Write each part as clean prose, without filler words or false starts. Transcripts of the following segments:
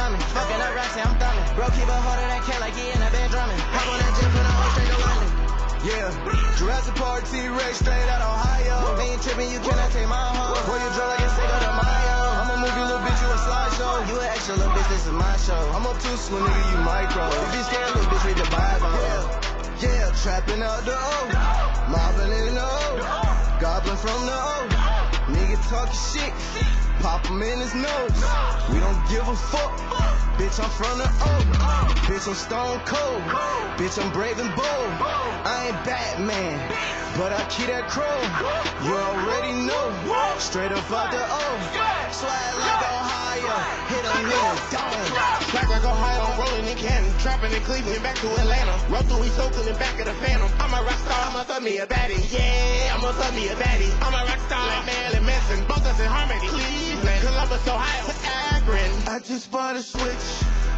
coming. Fucking up rocks, I'm thumbing. Bro, keep a hold of that K like he in that band drumming. Hop on that jet, put a hoe straight to London. Yeah, Jurassic Park T-Rex straight out Ohio. Ain't tripping, you cannot take my hoe. Boy, you drunk like a Cinco de Mayo. I'ma move you, little bitch, you a slideshow. You an extra little bitch, this is my show. I'm up too smooth, nigga, you micro. If you scared, little bitch, read the Bible. Yeah, trapping out the O, mobbing in the O, goblin from the O. Nigga talking shit, pop him in his nose. We don't give a fuck, bitch, I'm from the O. Bitch, I'm stone cold, bitch, I'm brave and bold. I ain't Batman, but I keep that crow. You already know, straight up out the O. Swag like Ohio, hit a nigga, dome. Swag like Ohio, I'm rolling in Canton. Trapping in Cleveland, back to Atlanta. Roll through East Oakland and back of the Phantom. I'm a rock star, I'ma thug me a baddie. Yeah, I'ma thug me a baddie. I'm a rock star like Marilyn Manson. Both us in harmony. Cleveland, Columbus, Ohio, Akron. I just bought a switch,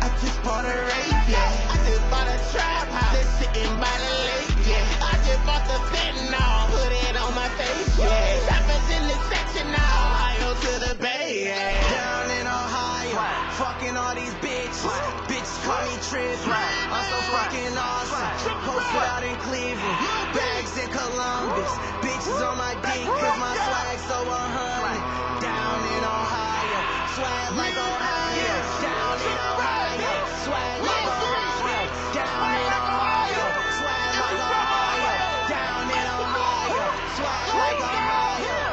I just bought a Wraith, yeah. I just bought a trap house that's sitting by the lake, yeah. I just bought the fentanyl, put it on my face, yeah. Rappers in the section now, Ohio to the Bay, yeah. Down in Ohio, fucking all these bitches. Bitches call me Trippin'. I'm so fucking awesome. Posted out in Cleveland, bags in Columbus. Bitches on my dick, cause my swag so 100. Down in Ohio, swag like Ohio. Down in Ohio, swag like Ohio. Down in Ohio, swag like Ohio. Down in Ohio, swag like Ohio.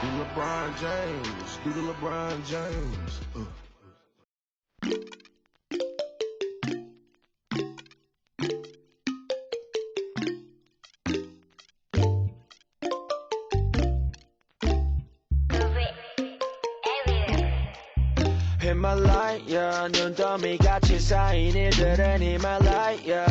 Do LeBron James, do the LeBron James. 히말라야 눈더미 같이 쌓인 일들은 히말라야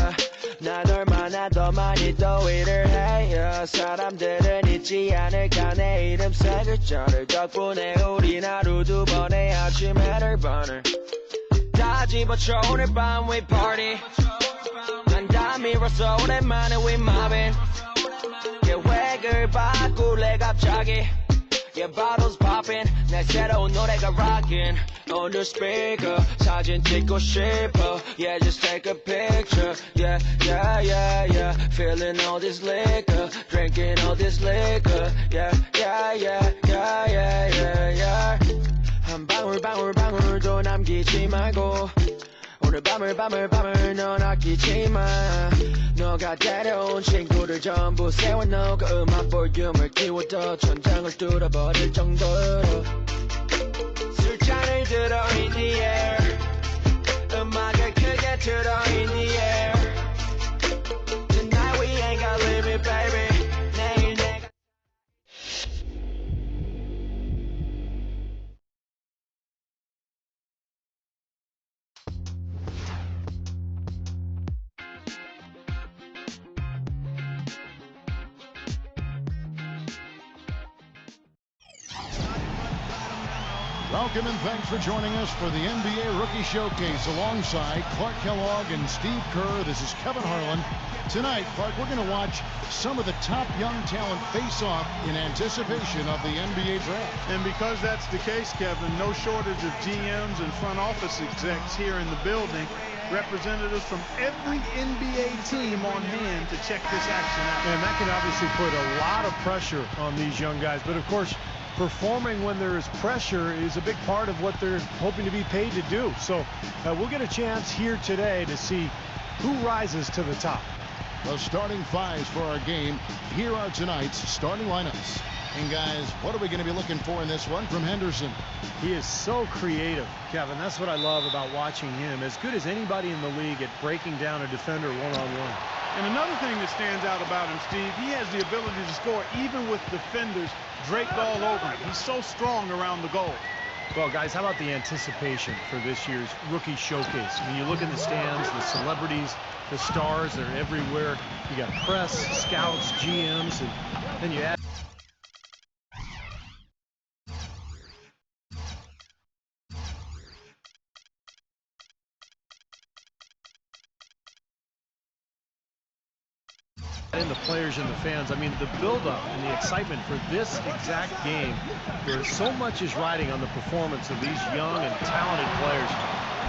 난 얼마나 더 많이 더위를 해요 사람들은 잊지 않을까 내 이름 세 글자를 덕분에 우린 하루 두 번의 아침 해를 번을 다 집어쳐 오늘 밤 we party 난 다 밀었어 오랜만에 we mobbing 계획을 바꿀래 갑자기 Yeah, bottles popping, 내 새로운 노래가 rocking On the speaker, 사진 찍고 싶어 Yeah, just take a picture Yeah, yeah, yeah, yeah Feeling all this liquor Drinking all this liquor Yeah, yeah, yeah, yeah, yeah, yeah, yeah 한 방울 방울 방울도 남기지 말고 오늘 밤을 넌 아끼지 마 너가 데려온 친구들 전부 세워놓고 음악 볼륨을 키워도 천장을 뚫어버릴 정도로 술잔을 들어 in the air 음악을 크게 틀어 in the air Tonight we ain't got limit baby 내일 내가 Welcome and thanks for joining us for the NBA Rookie Showcase alongside Clark Kellogg and Steve Kerr. This is Kevin Harlan. Tonight, Clark, we're going to watch some of the top young talent face off in anticipation of the NBA draft. And because that's the case, Kevin, no shortage of GMs and front office execs here in the building. Representatives from every NBA team on hand to check this action out. And that can obviously put a lot of pressure on these young guys. But, of course, performing when there is pressure is a big part of what they're hoping to be paid to do. So we'll get a chance here today to see who rises to the top. The starting fives for our game. Here are tonight's starting lineups. And guys, what are we going to be looking for in this one from Henderson? He is so creative, Kevin. That's what I love about watching him. As good as anybody in the league at breaking down a defender one-on-one. And another thing that stands out about him, Steve, he has the ability to score even with defenders draped all over him. He's so strong around the goal. Well, guys, how about the anticipation for this year's Rookie Showcase? When you look in the stands, the celebrities, the stars, they're everywhere. You got press, scouts, GMs, and then you add And the players and the fans, I mean, the buildup and the excitement for this exact game, where so much is riding on the performance of these young and talented players.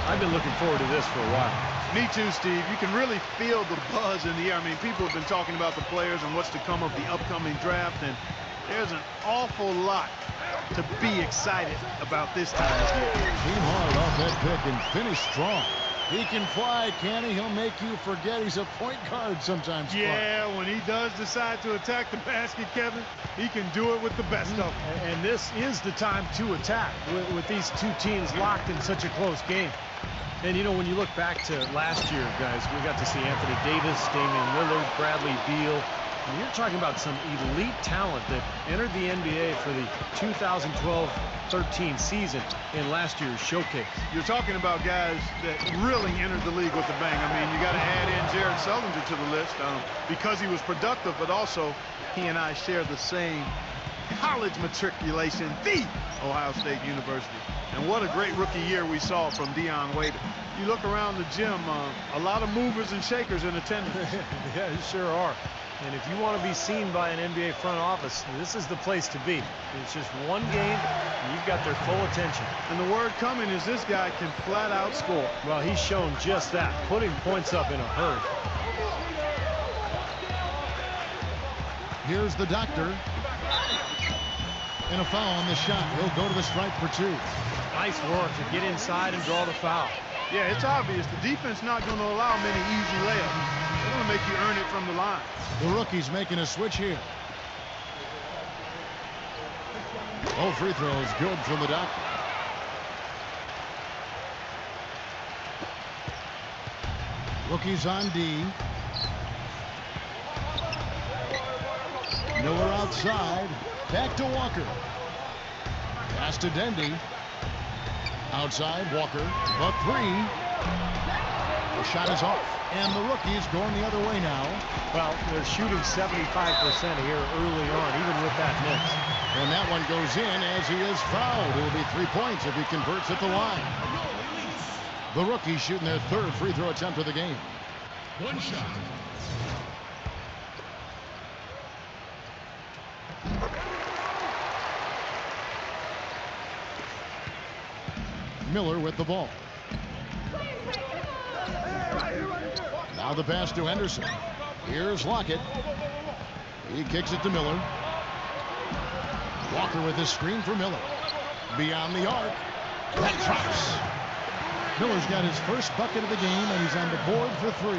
I've been looking forward to this for a while. Me too, Steve. You can really feel the buzz in the air. I mean, people have been talking about the players and what's to come of the upcoming draft, and there's an awful lot to be excited about this time of year. Came hard off that pick and finished strong. He can fly, can he? He'll make you forget he's a point guard sometimes. Yeah, when he does decide to attack the basket, Kevin, he can do it with the best of them. And this is the time to attack with these two teams locked in such a close game. And, you know, when you look back to last year, guys, we got to see Anthony Davis, Damian Lillard, Bradley Beal. And you're talking about some elite talent that entered the NBA for the 2012-13 season in last year's showcase. You're talking about guys that really entered the league with a bang. I mean, you got to add in Jared Sullinger to the list because he was productive, but also he and I share the same college matriculation, the Ohio State University. And what a great rookie year we saw from Dion Waiters. You look around the gym, a lot of movers and shakers in attendance. Yeah, you sure are. And if you want to be seen by an NBA front office, this is the place to be. It's just one game, and you've got their full attention. And the word coming is this guy can flat out score. Well, he's shown just that, putting points up in a hurry. Here's the doctor. And a foul on the shot. He'll go to the stripe for 2. Nice work to get inside and draw the foul. Yeah, it's obvious. The defense not going to allow many easy layups. They're going to make you earn it from the line. The rookie's making a switch here. All free throws good from the doctor. Rookie's on D. Miller outside. Back to Walker. Pass to Dendy. Outside, Walker. A 3. The shot is off. And the rookie's going the other way now. Well, they're shooting 75% here early on, even with that miss. And that one goes in as he is fouled. It'll be 3 points if he converts at the line. The rookies shooting their 3rd free throw attempt of the game. One shot. Miller with the ball. Now the pass to Henderson. Here's Lockett. He kicks it to Miller. Walker with his screen for Miller. Beyond the arc. That drops. Miller's got his first bucket of the game, and he's on the board for 3.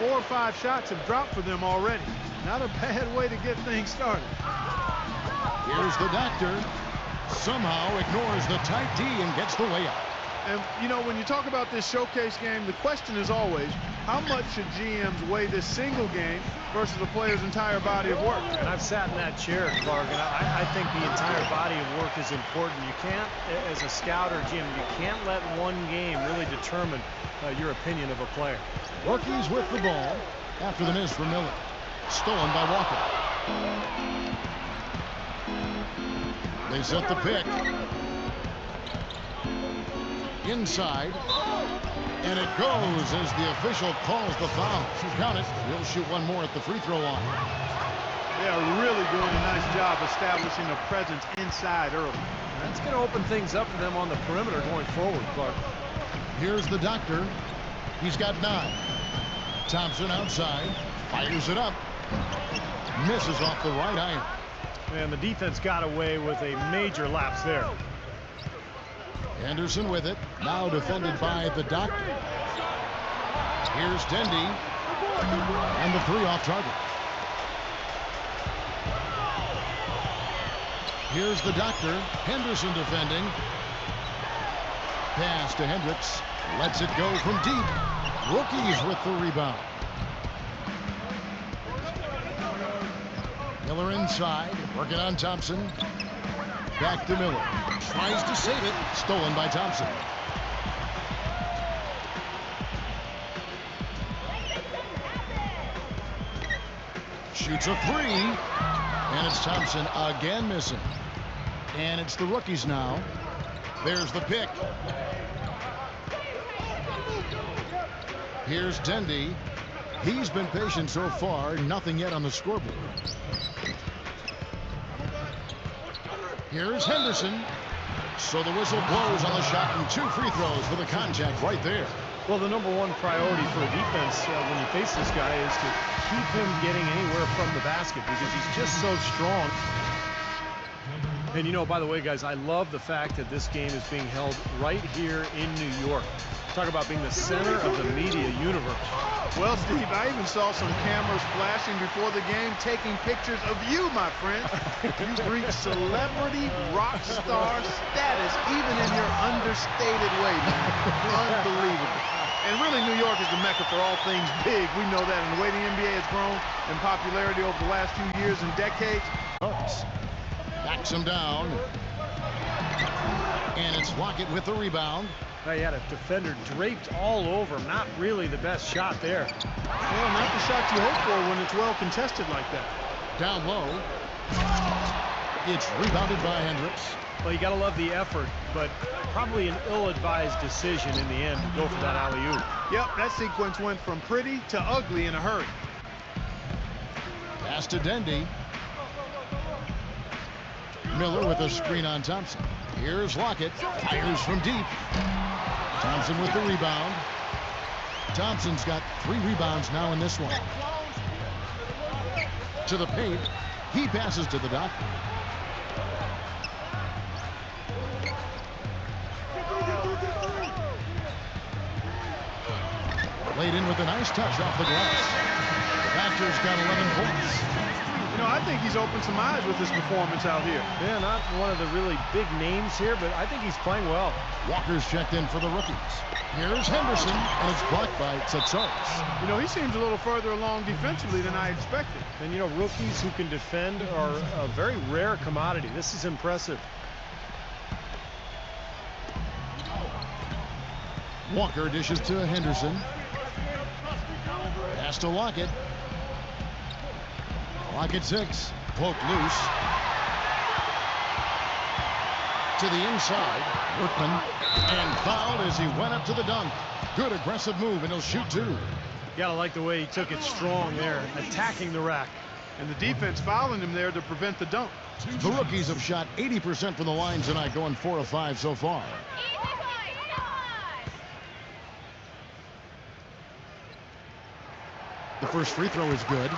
4 or 5 shots have dropped for them already. Not a bad way to get things started. Here's the doctor. Somehow ignores the tight D and gets the layup. And, you know, when you talk about this showcase game, the question is always, how much should GMs weigh this single game versus a player's entire body of work? And I've sat in that chair, Clark, and I think the entire body of work is important. You can't, as a scout or GM, you can't let one game really determine your opinion of a player. Rookies with the ball after the miss from Miller. Stolen by Walker. They set the pick. Inside. And it goes as the official calls the foul. Count it. He'll shoot one more at the free throw line. They are really doing a nice job establishing a presence inside early. That's going to open things up for them on the perimeter going forward, Clark. Here's the doctor. He's got 9. Thompson outside. Fires it up. Misses off the right iron. And the defense got away with a major lapse there. Henderson with it. Now defended by the doctor. Here's Dendy. And the 3 off target. Here's the doctor. Henderson defending. Pass to Hendricks. Lets it go from deep. Rookies with the rebound. Miller inside. Working on Thompson. Back to Miller. Tries to save it. Stolen by Thompson. Shoots a 3. And it's Thompson again missing. And it's the rookies now. There's the pick. Here's Dendy. He's been patient so far. Nothing yet on the scoreboard. Here's Henderson. So the whistle blows on the shot and 2 free throws for the contact right there. Well, the number one priority for a defense when you face this guy is to keep him getting anywhere from the basket because he's just so strong. And, you know, by the way, guys, I love the fact that this game is being held right here in New York. Talk about being the center of the media universe. Well, Steve, I even saw some cameras flashing before the game taking pictures of you, my friend. You've reached celebrity rock star status, even in your understated way, man. Unbelievable. And really, New York is the mecca for all things big. We know that. And the way the NBA has grown in popularity over the last few years and decades. Backs him down. And it's Lockett with the rebound. He had a defender draped all over him. Not really the best shot there. Well, not the shot you hope for when it's well contested like that. Down low. It's rebounded by Hendricks. Well, you got to love the effort, but probably an ill-advised decision in the end to go for that alley-oop. Yep, that sequence went from pretty to ugly in a hurry. Pass to Dendy. Miller with a screen on Thompson. Here's Lockett. Fires from deep. Thompson with the rebound. Thompson's got 3 rebounds now in this one. To the paint. He passes to the doctor. Laid in with a nice touch off the glass. The Raptors got 11 points. You know, I think he's opened some eyes with his performance out here. Yeah, not one of the really big names here, but I think he's playing well. Walker's checked in for the rookies. Here's Henderson, and it's blocked by Tsatsoulis. You know, he seems a little further along defensively than I expected. And, you know, rookies who can defend are a very rare commodity. This is impressive. Walker dishes to Henderson. Pass to Lockett. Lockett 6. Poked loose. To the inside. Workman. And fouled as he went up to the dunk. Good aggressive move, and he'll shoot 2. You gotta like the way he took it strong there, attacking the rack. And the defense fouling him there to prevent the dunk. The rookies have shot 80% from the line tonight, going 4 of 5 so far. The first free throw is good.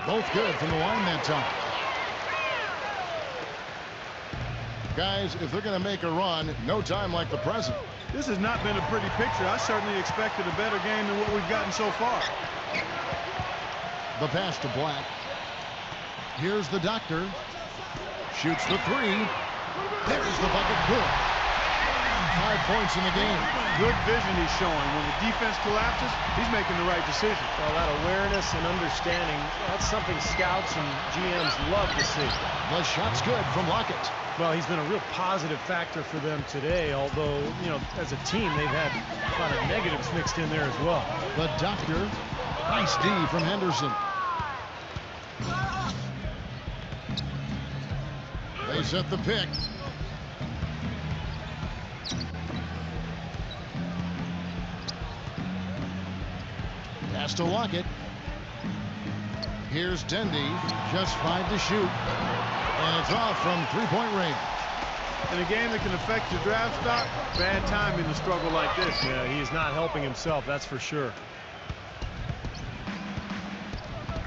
Both good from the line that time. Guys, if they're going to make a run, no time like the present. This has not been a pretty picture. I certainly expected a better game than what we've gotten so far. The pass to Black. Here's the doctor. Shoots the 3. There's the bucket. Good. 5 points in the game. Good vision he's showing. When the defense collapses, he's making the right decision. Well, that awareness and understanding, that's something scouts and GMs love to see. The shot's good from Lockett. Well, he's been a real positive factor for them today, although, you know, as a team, they've had a lot of negatives mixed in there as well. The doctor. Nice D from Henderson. They set the pick. Pass to Lockett. Here's Dendy. Just 5 to shoot. And it's off from 3-point range. In a game that can affect your draft stock, bad timing to struggle like this. Yeah, he's not helping himself, that's for sure.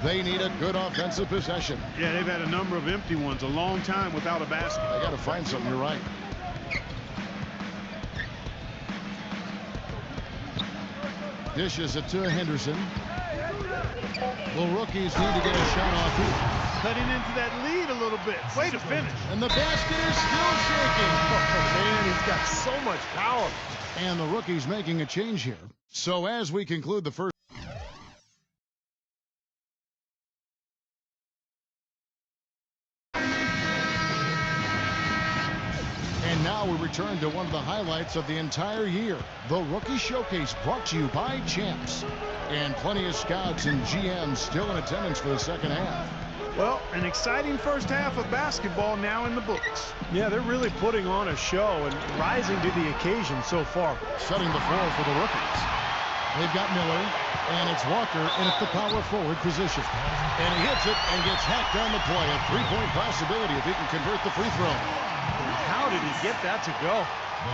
They need a good offensive possession. Yeah, they've had a number of empty ones, a long time without a basket. They got to find something, you're right. Dishes it to Henderson. Well, rookies need to get a shot off here. Cutting into that lead a little bit. Way to finish. And the basket is still shaking. Oh, man, he's got so much power. And the rookie's making a change here. So as we conclude the first. And now we return to one of the highlights of the entire year. The Rookie Showcase, brought to you by Champs. And plenty of scouts and GMs still in attendance for the second half. Well, an exciting first half of basketball now in the books. Yeah, they're really putting on a show and rising to the occasion so far. Setting the floor for the rookies. They've got Miller, and it's Walker in at the power forward position. And he hits it and gets hacked on the play. A three-point possibility if he can convert the free throw. How did he get that to go?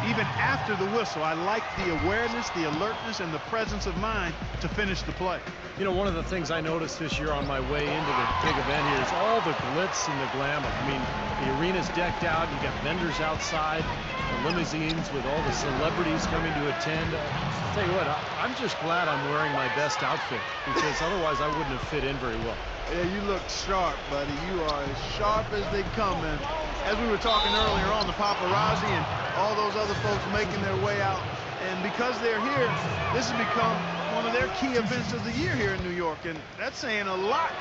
Even after the whistle, I like the awareness, the alertness, and the presence of mind to finish the play. You know, one of the things I noticed this year on my way into the big event here is all the glitz and the glamour. I mean, the arena's decked out. You got vendors outside, the limousines with all the celebrities coming to attend. I'll tell you what, I'm just glad I'm wearing my best outfit, because otherwise I wouldn't have fit in very well. Yeah, you look sharp, buddy. You are as sharp as they come. And as we were talking earlier on, the paparazzi and all those other folks making their way out. And because they're here, this has become one of their key events of the year here in New York. And that's saying a lot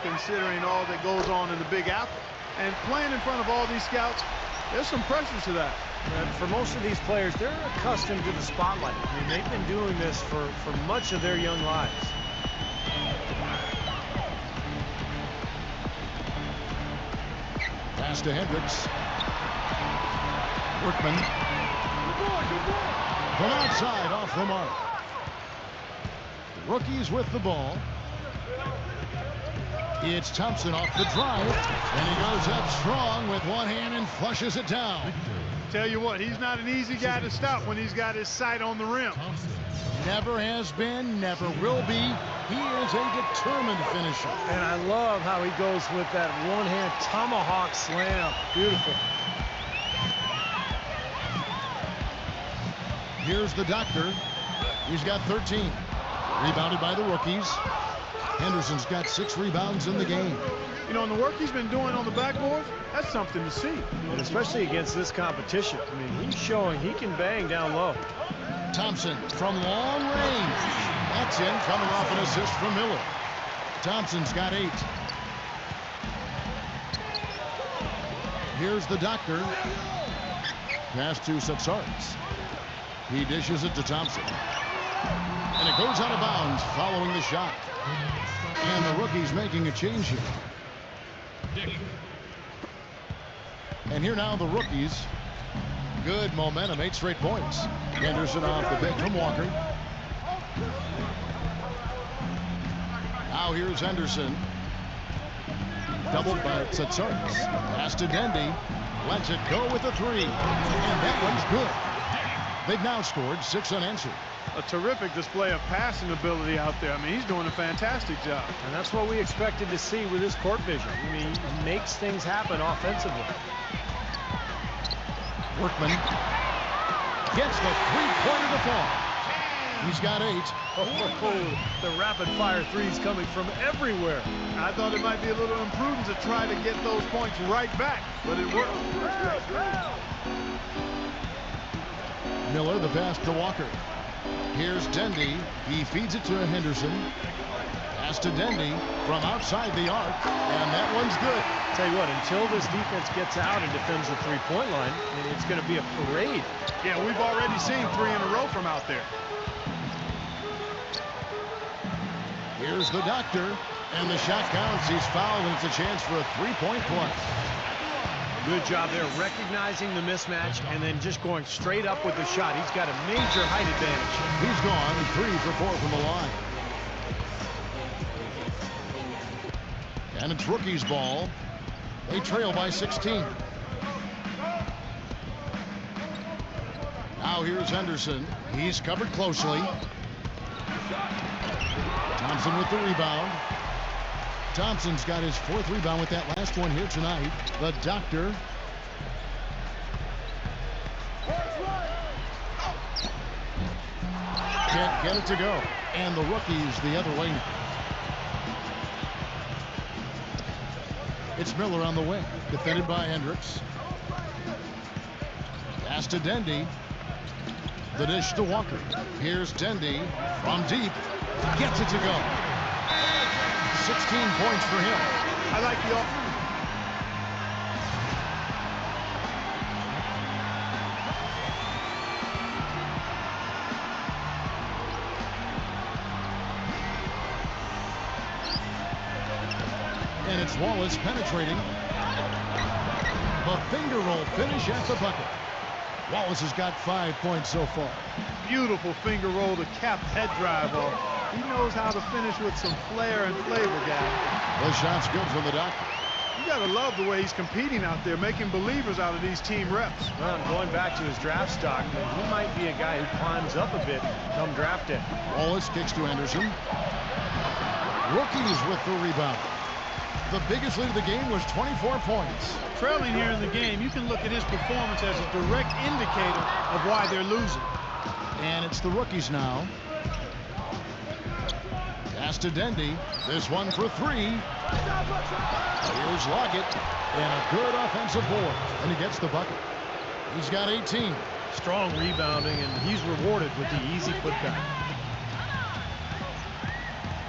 considering all that goes on in the Big Apple. And playing in front of all these scouts, there's some pressure to that. And for most of these players, they're accustomed to the spotlight. I mean, they've been doing this for much of their young lives. Pass to Hendricks. Workman. From outside, off the mark. Rookies with the ball. It's Thompson off the drive, and he goes up strong with one hand and flushes it down. Tell you what, he's not an easy guy to stop when he's got his sight on the rim. Never has been, never will be. He is a determined finisher. And I love how he goes with that one-hand tomahawk slam. Beautiful. Here's the doctor. He's got 13. Rebounded by the rookies. Henderson's got 6 rebounds in the game. You know, and the work he's been doing on the backboard, that's something to see. And especially against this competition. I mean, he's showing he can bang down low. Thompson from long range. That's in, coming off an assist from Miller. Thompson's got 8. Here's the doctor. Pass to Satsaris. He dishes it to Thompson. And it goes out of bounds following the shot. And the rookie's making a change here. And here now the rookies. Good momentum, 8 straight points. Henderson off the bench from Walker. Now here's Henderson. Doubled by Tsatsaris. Pass to Dendy. Lets it go with a 3. And that one's good. They've now scored 6 unanswered. A terrific display of passing ability out there. I mean, he's doing a fantastic job. And that's what we expected to see with his court vision. I mean, he makes things happen offensively. Workman gets the three-pointer to fall. He's got 8. The rapid-fire threes coming from everywhere. I thought it might be a little imprudent to try to get those points right back, but it worked. Miller, the pass to Walker. Here's Dendy. He feeds it to Henderson. Pass to Dendy from outside the arc, and that one's good. Tell you what, until this defense gets out and defends the three-point line, I mean, it's going to be a parade. Yeah, we've already seen 3 in a row from out there. Here's the doctor, and the shot counts. He's fouled, and it's a chance for a 3-point play. Good job there recognizing the mismatch and then just going straight up with the shot. He's got a major height advantage. He's gone 3 for 4 from the line. And it's rookies' ball. They trail by 16. Now here's Henderson. He's covered closely. Thompson with the rebound. Thompson's got his 4th rebound with that last one here tonight. The doctor. Can't get it to go. And the rookies the other way. It's Miller on the wing. Defended by Hendricks. Pass to Dendy. The dish to Walker. Here's Dendy from deep. Gets it to go. 16 points for him. I like the offense. And And it's Wallace penetrating. The finger roll finish at the bucket. Wallace has got 5 points so far. Beautiful finger roll to cap head drive off. He knows how to finish with some flair and flavor, guys. The shot's good from the Doctor. You got to love the way he's competing out there, making believers out of these team reps. Well, going back to his draft stock, he might be a guy who climbs up a bit come draft day. Wallace kicks to Anderson. Rookies with the rebound. The biggest lead of the game was 24 points. Trailing here in the game, you can look at his performance as a direct indicator of why they're losing. And it's the rookies now. Pass to Dendy. This one for 3. Here's Lockett. And a good offensive board. And he gets the bucket. He's got 18. Strong rebounding, and he's rewarded with the easy putback.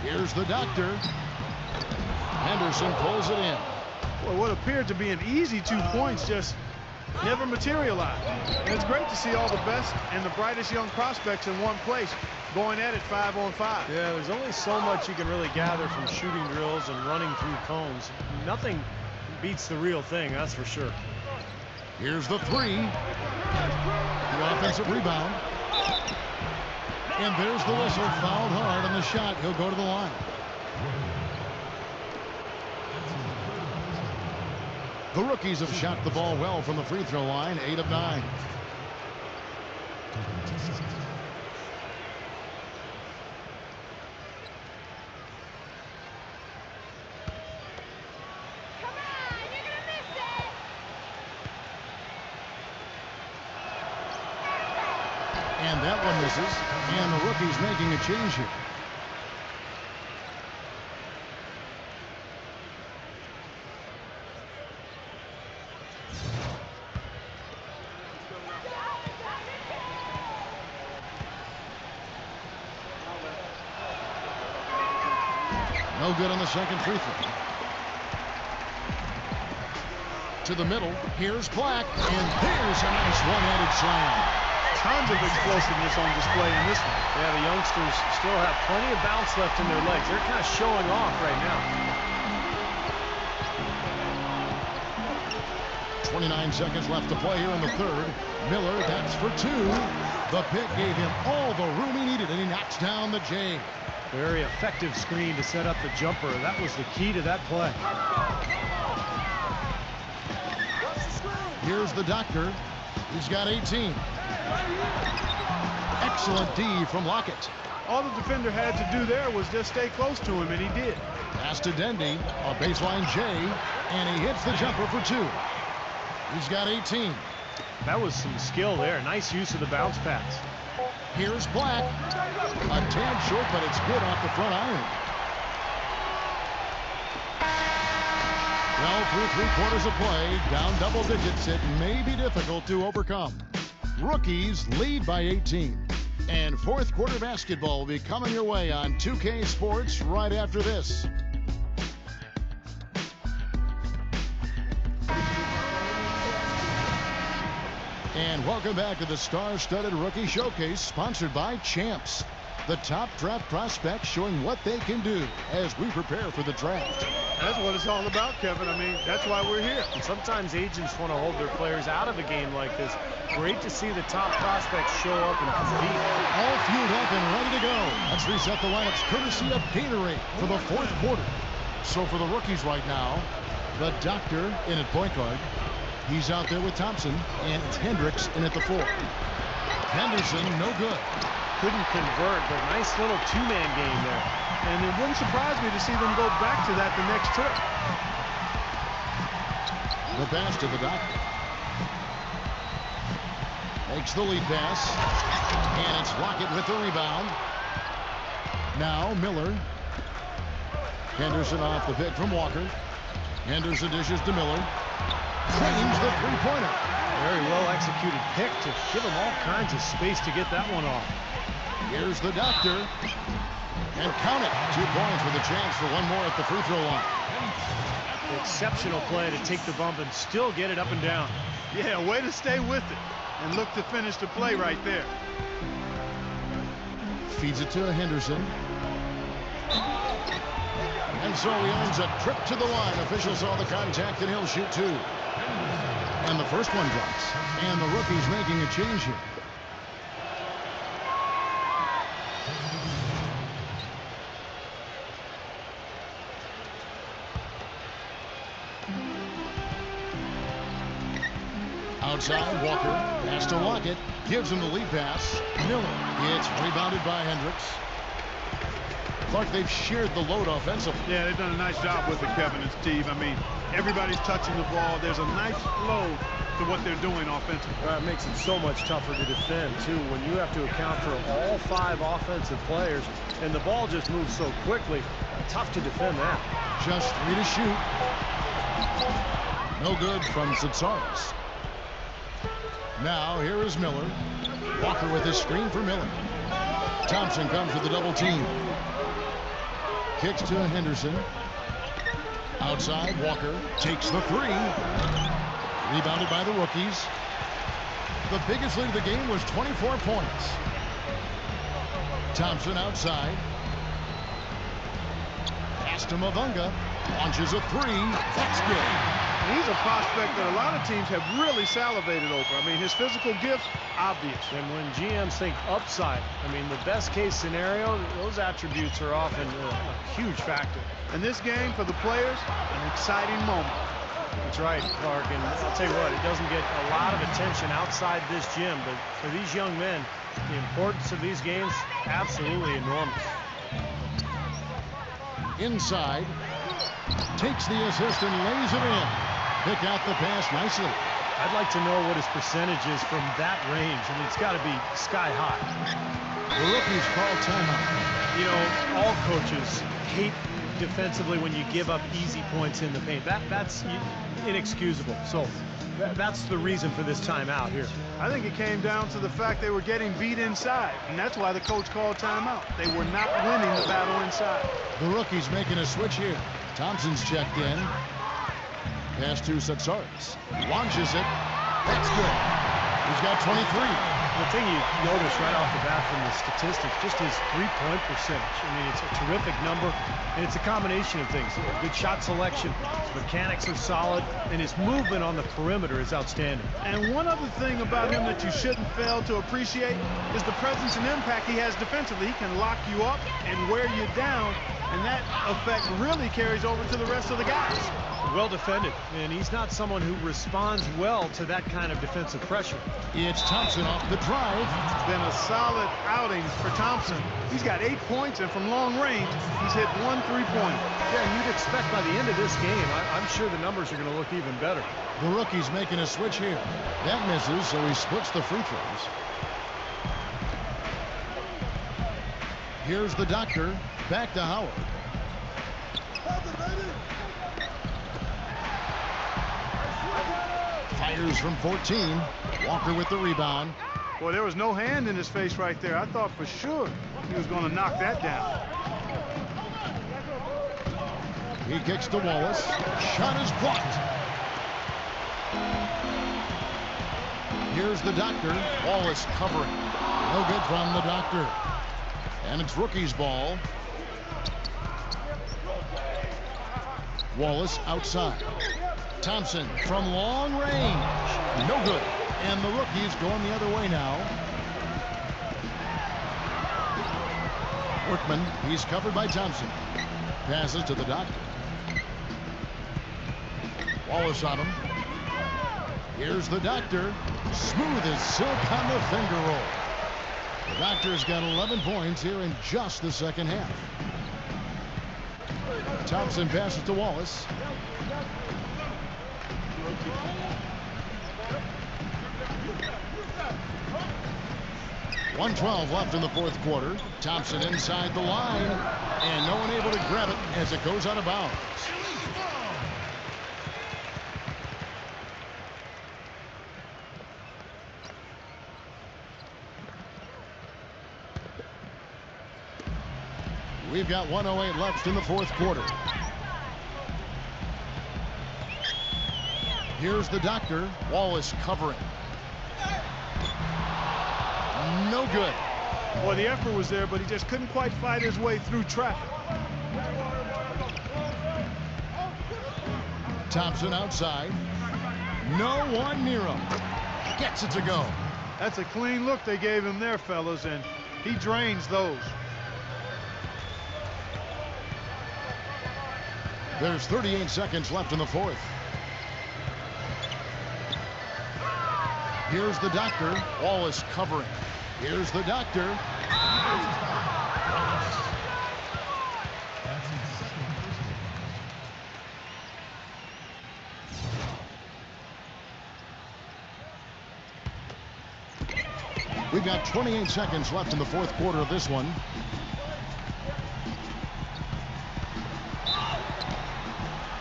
Here's the Doctor. Henderson pulls it in. Well, what appeared to be an easy 2 points just never materialized. And it's great to see all the best and the brightest young prospects in one place going at it 5-on-5. Yeah, there's only so much you can really gather from shooting drills and running through cones. Nothing beats the real thing, that's for sure. Here's the 3. The offensive rebound. And there's the whistle. Fouled hard on the shot. He'll go to the line. The rookies have shot the ball well from the free throw line, 8 of 9. And that one misses. And the rookie's making a change here. No good on the second free throw. To the middle. Here's Black. And there's a nice one-handed slam. Tons of explosiveness on display in this one. Yeah, the youngsters still have plenty of bounce left in their legs. They're kind of showing off right now. 29 seconds left to play here in the third. Miller, that's for 2. The pick gave him all the room he needed, and he knocks down the J. Very effective screen to set up the jumper. That was the key to that play. Here's the Doctor. He's got 18. Excellent D from Lockett. All the defender had to do there was just stay close to him, and he did. Pass to Dendy, a baseline J, and he hits the jumper for 2. He's got 18. That was some skill there. Nice use of the bounce pass. Here's Black. A tad short, but it's good off the front iron. Well, through 3/4 of play, down double digits, it may be difficult to overcome. Rookies lead by 18. And fourth quarter basketball will be coming your way on 2K Sports right after this. And welcome back to the Star-Studded Rookie Showcase, sponsored by Champs. The top draft prospects showing what they can do as we prepare for the draft. That's what it's all about, Kevin. I mean, that's why we're here. And sometimes agents want to hold their players out of a game like this. Great to see the top prospects show up and compete. All fueled up and ready to go. Let's reset the lineups courtesy of Gatorade for the fourth quarter. So for the rookies right now, the Doctor in at point guard. He's out there with Thompson, and it's Hendricks in at the 4. Henderson, no good. Couldn't convert, but nice little two-man game there. And it wouldn't surprise me to see them go back to that the next trip. The pass to the Doctor. Makes the lead pass. And it's Lockett with the rebound. Now Miller. Henderson off the pick from Walker. Henderson dishes to Miller. Claims the three-pointer. Very well executed pick to give him all kinds of space to get that one off. Here's the Doctor. And count it. 2 points with a chance for one more at the free throw line. Exceptional play to take the bump and still get it up and down. Yeah, way to stay with it and look to finish the play right there. Feeds it to Henderson. And so he earns a trip to the line. Officials saw the contact, and he'll shoot 2. And the first one drops. And the rookie's making a change here. Outside, Walker has to Lockett. Gives him the lead pass. Miller. It's rebounded by Hendricks. Clark, they've shared the load offensively. Yeah, they've done a nice job with it, Kevin and Steve. I mean, everybody's touching the ball. There's a nice flow to what they're doing offensively. It makes it so much tougher to defend, too, when you have to account for all 5 offensive players, and the ball just moves so quickly. Tough to defend that. Just 3 to shoot. No good from Tsitsaris. Now, here is Miller. Walker with his screen for Miller. Thompson comes with the double team. Kicks to Henderson. Outside, Walker takes the 3. Rebounded by the rookies. The biggest lead of the game was 24 points. Thompson outside. Pass to Mavunga. Launches a 3. That's good. He's a prospect that a lot of teams have really salivated over. I mean, his physical gifts, obvious. And when GMs think upside, I mean, the best case scenario, those attributes are often a huge factor. And this game, for the players, an exciting moment. That's right, Clark. And I'll tell you what, it doesn't get a lot of attention outside this gym, but for these young men, the importance of these games, absolutely enormous. Inside. Takes the assist and lays it in. Pick out the pass nicely. I'd like to know what his percentage is from that range. I mean, it's got to be sky high. The rookies call timeout. You know, all coaches hate defensively when you give up easy points in the paint. That's inexcusable. So that's the reason for this timeout here. I think it came down to the fact they were getting beat inside, and that's why the coach called timeout. They were not winning the battle inside. The rookie's making a switch here. Thompson's checked in. Pass to Tsitsaris. Launches it. That's good. He's got 23. The thing you notice right off the bat from the statistics, just his three-point percentage. I mean, it's a terrific number, and it's a combination of things. Good shot selection, his mechanics are solid, and his movement on the perimeter is outstanding. And one other thing about him that you shouldn't fail to appreciate is the presence and impact he has defensively. He can lock you up and wear you down, and that effect really carries over to the rest of the guys. Well defended, and he's not someone who responds well to that kind of defensive pressure. It's Thompson off the drive. It's been a solid outing for Thompson. He's got 8 points, and from long range, he's hit 1 3-pointer. Yeah, and you'd expect by the end of this game, I'm sure the numbers are going to look even better. The rookie's making a switch here. That misses, so he splits the free throws. Here's the doctor. Back to Howard. Fires from 14. Walker with the rebound. Boy, there was no hand in his face right there. I thought for sure he was going to knock that down. He kicks to Wallace. Shot is blocked. Here's the doctor. Wallace covering. No good from the doctor. And it's rookie's ball. Wallace outside. Thompson from long range. No good. And the rookie's going the other way now. Workman, he's covered by Thompson. Passes to the doctor. Wallace on him. Here's the doctor. Smooth as silk on the finger roll. The doctor's got 11 points here in just the second half. Thompson passes to Wallace. 1:12 left in the fourth quarter. Thompson inside the line, and no one able to grab it as it goes out of bounds. We've got 1:08 left in the fourth quarter. Here's the doctor. Wallace covering. No good. Well, the effort was there, but he just couldn't quite fight his way through traffic. Thompson outside. No one near him. Gets it to go. That's a clean look they gave him there, fellas, and he drains those. There's 38 seconds left in the fourth. Here's the doctor. Wallace covering. Here's the doctor. We've got 28 seconds left in the fourth quarter of this one.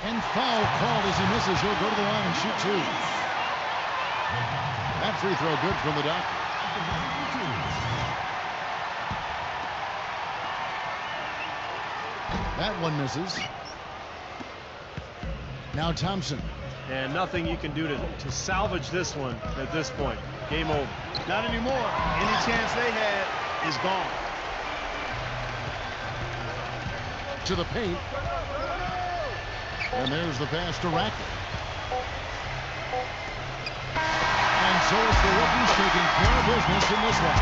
And foul called as he misses. He'll go to the line and shoot two. That free throw good from the Doc. That one misses. Now Thompson. And nothing you can do to salvage this one at this point. Game over. Not anymore. Any chance they had is gone. To the paint. And there's the pass to Rackett. And so it's the rookies taking care of business in this one.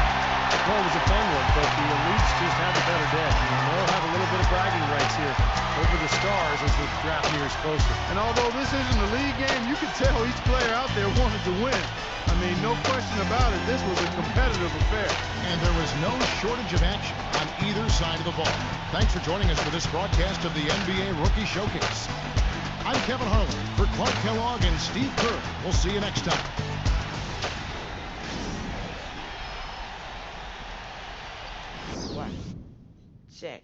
The call was a fun one, but the elites just have a better day. They'll have a little bit of bragging rights here over the stars as the draft nears closer. And although this isn't a league game, you can tell each player out there wanted to win. I mean, no question about it, this was a competitive affair. And there was no shortage of action on either side of the ball. Thanks for joining us for this broadcast of the NBA Rookie Showcase. I'm Kevin Harlan for Clark Kellogg and Steve Kerr. We'll see you next time. Check.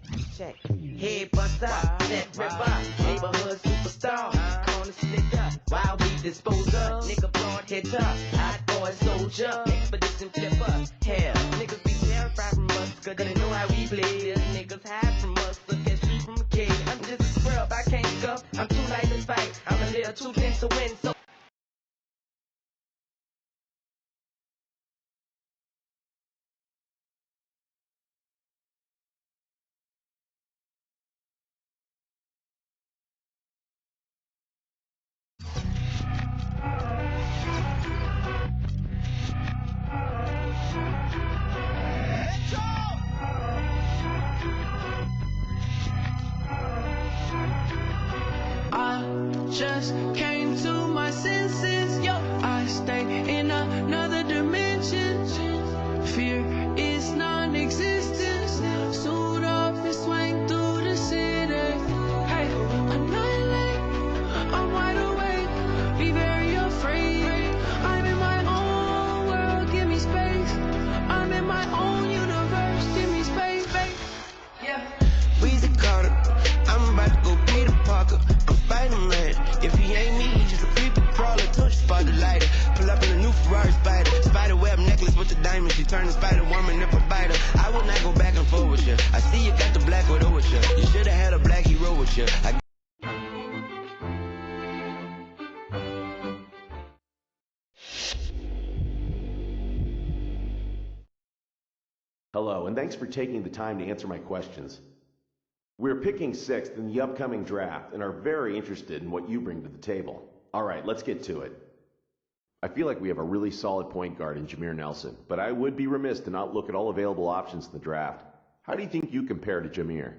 Head buster, set ripper, neighborhood superstar. Corner slicker, while we dispose of. Nigga broad hitter, hot boy soldier, expedition flipper. Hell, niggas be terrified from us, cause they know how we play. There's niggas hide from us, so catch me from a cage. I'm just a scrub, I can't scuff, I'm too light to fight. I'm a little too tense to win, so just came to my senses, yo. I stay in another dimension. Fear is non-existent. Suit up and swing through the city. Hey, annihilate. I'm wide awake. Be very afraid. I'm in my own world. Give me space. I'm in my own universe. Give me space, babe. Yeah. Weezy Carter, I'm about to go Peter Parker. I'm fighting red. If he ain't me, he's just a creepy crawler. Touch spot the lighter. Pull up in a new Ferrari Spider. Spider web necklace with the diamond. She turned the Spider Woman if a biter. I would not go back and forth with you. I see you got the black widow with you. You should have had a black hero with you. Hello, and thanks for taking the time to answer my questions. We're picking 6th in the upcoming draft and are very interested in what you bring to the table. All right, let's get to it. I feel like we have a really solid point guard in Jameer Nelson, but I would be remiss to not look at all available options in the draft. How do you think you compare to Jameer?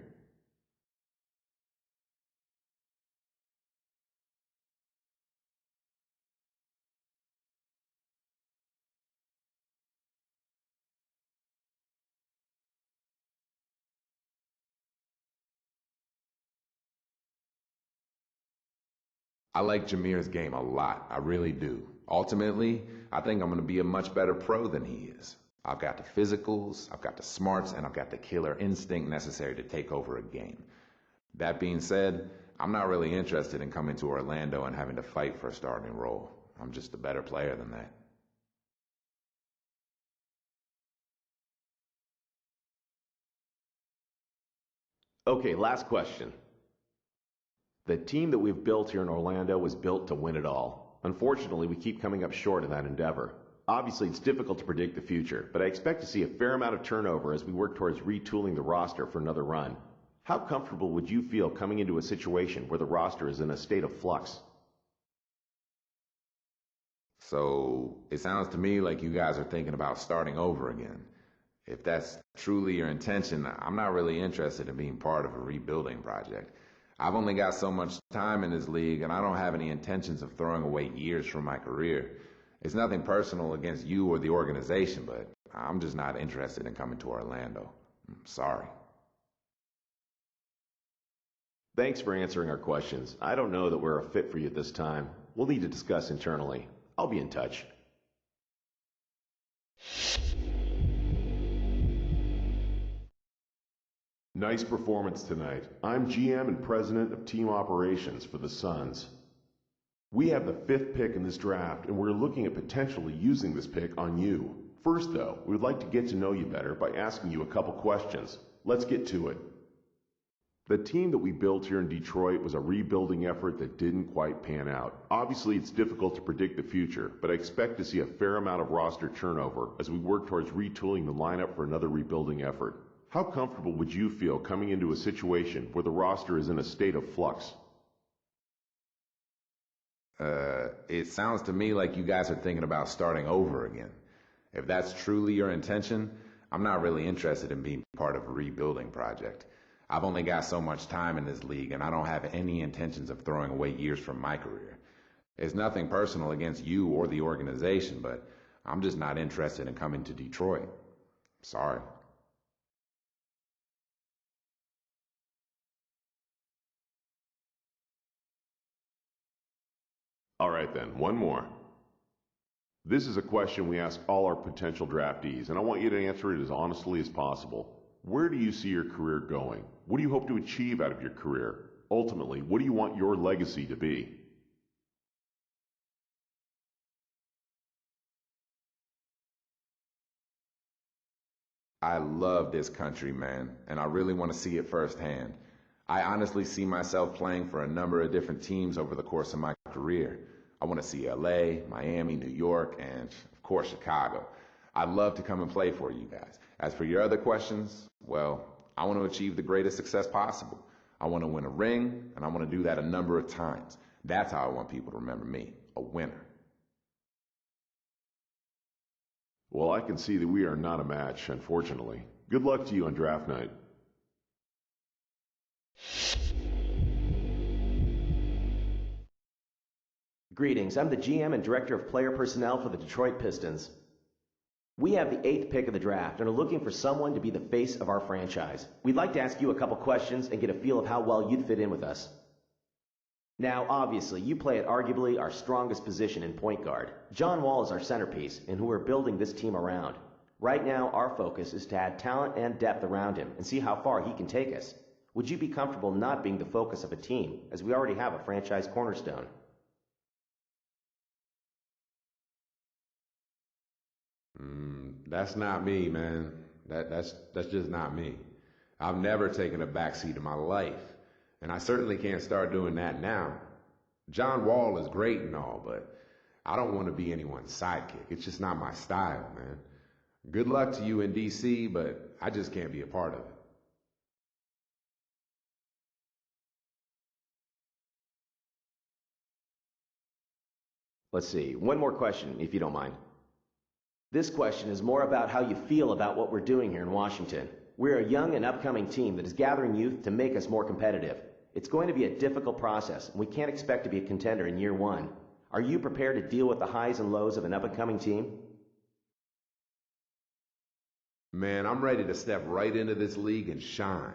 I like Jameer's game a lot. I really do. Ultimately, I think I'm going to be a much better pro than he is. I've got the physicals, I've got the smarts, and I've got the killer instinct necessary to take over a game. That being said, I'm not really interested in coming to Orlando and having to fight for a starting role. I'm just a better player than that. Okay, last question. The team that we've built here in Orlando was built to win it all. Unfortunately, we keep coming up short in that endeavor. Obviously, it's difficult to predict the future, but I expect to see a fair amount of turnover as we work towards retooling the roster for another run. How comfortable would you feel coming into a situation where the roster is in a state of flux? So it sounds to me like you guys are thinking about starting over again. If that's truly your intention, I'm not really interested in being part of a rebuilding project. I've only got so much time in this league, and I don't have any intentions of throwing away years from my career. It's nothing personal against you or the organization, but I'm just not interested in coming to Orlando. I'm sorry. Thanks for answering our questions. I don't know that we're a fit for you at this time. We'll need to discuss internally. I'll be in touch. Nice performance tonight. I'm GM and President of Team Operations for the Suns. We have the 5th pick in this draft, and we're looking at potentially using this pick on you. First, though, we would like to get to know you better by asking you a couple questions. Let's get to it. The team that we built here in Detroit was a rebuilding effort that didn't quite pan out. Obviously, it's difficult to predict the future, but I expect to see a fair amount of roster turnover as we work towards retooling the lineup for another rebuilding effort. How comfortable would you feel coming into a situation where the roster is in a state of flux? It sounds to me like you guys are thinking about starting over again. If that's truly your intention, I'm not really interested in being part of a rebuilding project. I've only got so much time in this league, and I don't have any intentions of throwing away years from my career. It's nothing personal against you or the organization, but I'm just not interested in coming to Detroit. Sorry. All right then, one more. This is a question we ask all our potential draftees, and I want you to answer it as honestly as possible. Where do you see your career going? What do you hope to achieve out of your career? Ultimately, what do you want your legacy to be? I love this country, man, and I really want to see it firsthand. I honestly see myself playing for a number of different teams over the course of my career. I want to see LA, Miami, New York, and of course Chicago. I'd love to come and play for you guys. As for your other questions, well, I want to achieve the greatest success possible. I want to win a ring, and I want to do that a number of times. That's how I want people to remember me, a winner. Well, I can see that we are not a match, unfortunately. Good luck to you on draft night. Greetings, I'm the GM and Director of Player Personnel for the Detroit Pistons. We have the 8th pick of the draft and are looking for someone to be the face of our franchise. We'd like to ask you a couple questions and get a feel of how well you'd fit in with us. Now, obviously, you play at arguably our strongest position in point guard. John Wall is our centerpiece and who we're building this team around. Right now, our focus is to add talent and depth around him and see how far he can take us. Would you be comfortable not being the focus of a team, as we already have a franchise cornerstone? That's not me, man. That's just not me. I've never taken a backseat in my life, and I certainly can't start doing that now. John Wall is great and all, but I don't want to be anyone's sidekick. It's just not my style, man. Good luck to you in D.C., but I just can't be a part of it. Let's see, one more question, if you don't mind. This question is more about how you feel about what we're doing here in Washington. We're a young and upcoming team that is gathering youth to make us more competitive. It's going to be a difficult process, and we can't expect to be a contender in year one. Are you prepared to deal with the highs and lows of an up-and-coming team? Man, I'm ready to step right into this league and shine.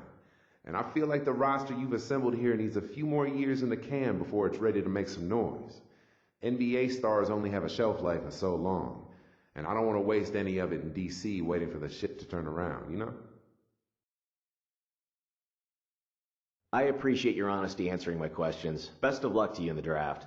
And I feel like the roster you've assembled here needs a few more years in the can before it's ready to make some noise. NBA stars only have a shelf life of so long, and I don't want to waste any of it in D.C. waiting for the shit to turn around, you know? I appreciate your honesty answering my questions. Best of luck to you in the draft.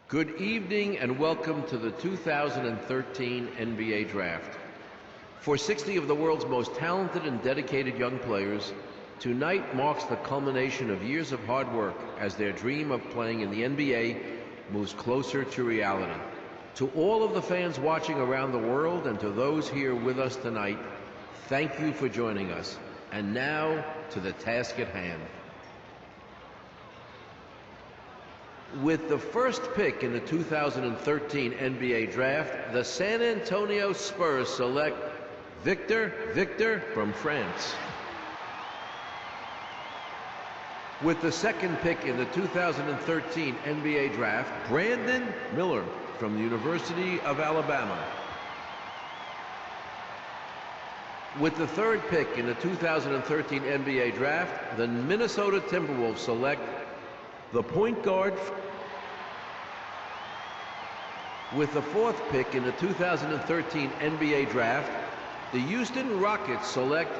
Good evening and welcome to the 2013 NBA Draft. For 60 of the world's most talented and dedicated young players, tonight marks the culmination of years of hard work as their dream of playing in the NBA moves closer to reality. To all of the fans watching around the world and to those here with us tonight, thank you for joining us. And now to the task at hand. With the first pick in the 2013 NBA Draft, the San Antonio Spurs select Victor from France. With the second pick in the 2013 NBA Draft, Brandon Miller from the University of Alabama. With the third pick in the 2013 NBA Draft, the Minnesota Timberwolves select the point guard. With the fourth pick in the 2013 NBA Draft, the Houston Rockets select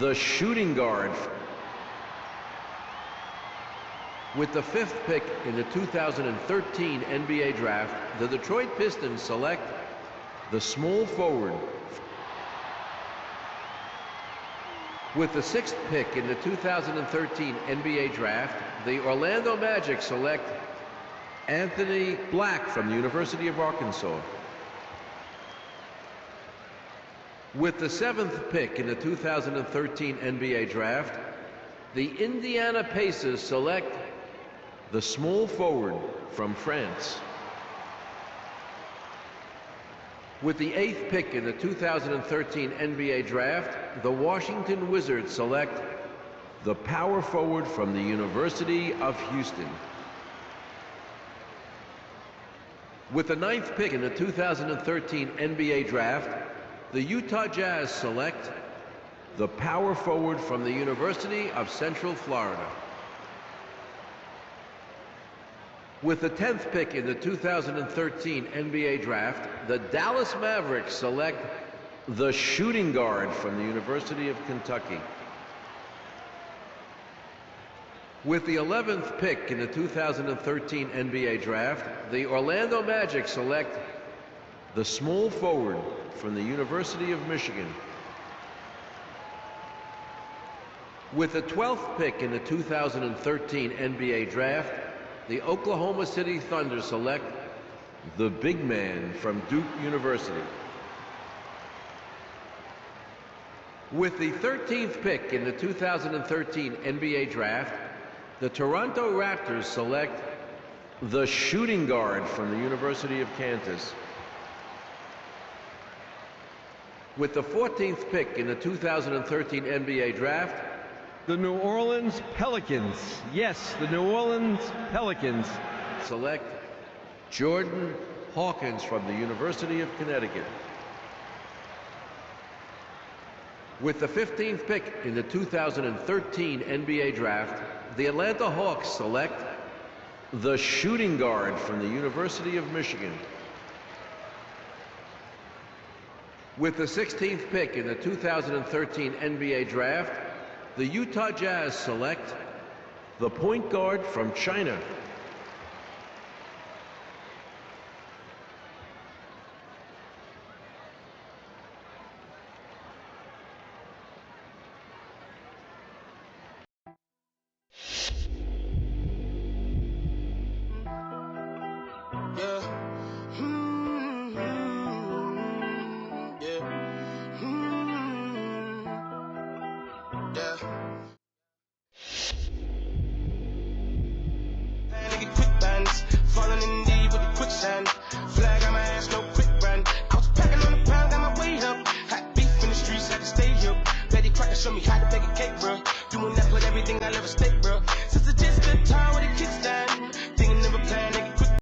the shooting guard. With the fifth pick in the 2013 NBA Draft, the Detroit Pistons select the small forward. With the sixth pick in the 2013 NBA Draft, the Orlando Magic select Anthony Black from the University of Arkansas. With the seventh pick in the 2013 NBA Draft, the Indiana Pacers select the small forward from France. With the eighth pick in the 2013 NBA Draft, the Washington Wizards select the power forward from the University of Houston. With the ninth pick in the 2013 NBA Draft, the Utah Jazz select the power forward from the University of Central Florida. With the 10th pick in the 2013 NBA Draft, the Dallas Mavericks select the shooting guard from the University of Kentucky. With the 11th pick in the 2013 NBA Draft, the Orlando Magic select the small forward from the University of Michigan. With the 12th pick in the 2013 NBA Draft, the Oklahoma City Thunder select the big man from Duke University. With the 13th pick in the 2013 NBA Draft, the Toronto Raptors select the shooting guard from the University of Kansas. With the 14th pick in the 2013 NBA Draft, the New Orleans Pelicans, yes, the New Orleans Pelicans, select Jordan Hawkins from the University of Connecticut. With the 15th pick in the 2013 NBA Draft, the Atlanta Hawks select the shooting guard from the University of Michigan. With the 16th pick in the 2013 NBA Draft, the Utah Jazz select the point guard from China. Falling in deep with the quicksand. Flag on my ass, no quick run. I was packing on the pound, got my weight up. Hot beef in the streets, had to stay up. Betty Crocker showed me how to bake a cake, bro. Doing that, put everything I'll ever stay